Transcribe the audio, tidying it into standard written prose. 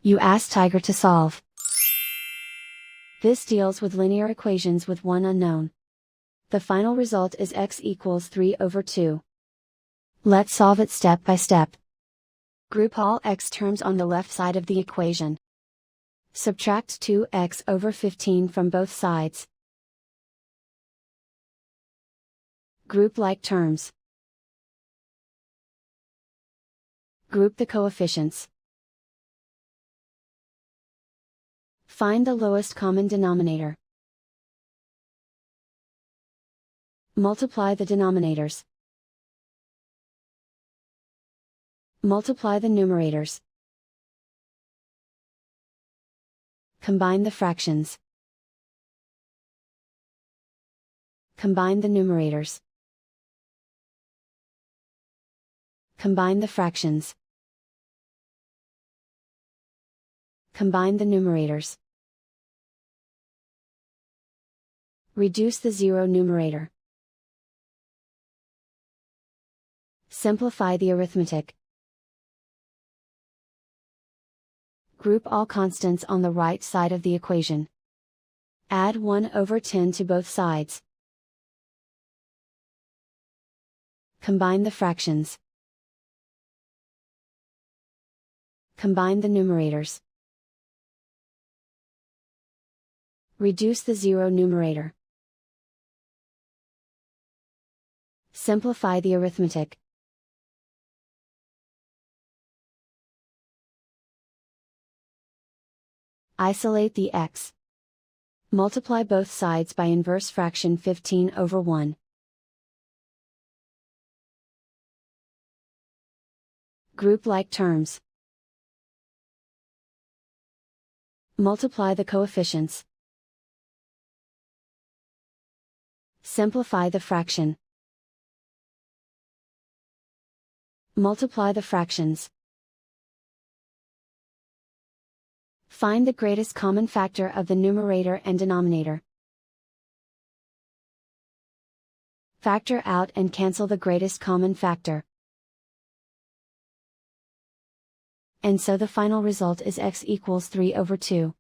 You ask Tiger to solve. This deals with linear equations with one unknown. The final result is x equals 3 over 2. Let's solve it step by step. Group all x terms on the left side of the equation. Subtract 2x over 15 from both sides. Group like terms. Group the coefficients. Find the lowest common denominator. Multiply the denominators. Multiply the numerators. Combine the fractions. Combine the numerators. Combine the fractions. Combine the numerators. Reduce the zero numerator. Simplify the arithmetic. Group all constants on the right side of the equation. Add 1 over 10 to both sides. Combine the fractions. Combine the numerators. Reduce the zero numerator. Simplify the arithmetic. Isolate the x. Multiply both sides by inverse fraction 15 over 1. Group like terms. Multiply the coefficients. Simplify the fraction. Multiply the fractions. Find the greatest common factor of the numerator and denominator. Factor out and cancel the greatest common factor. And so the final result is x equals 3 over 2.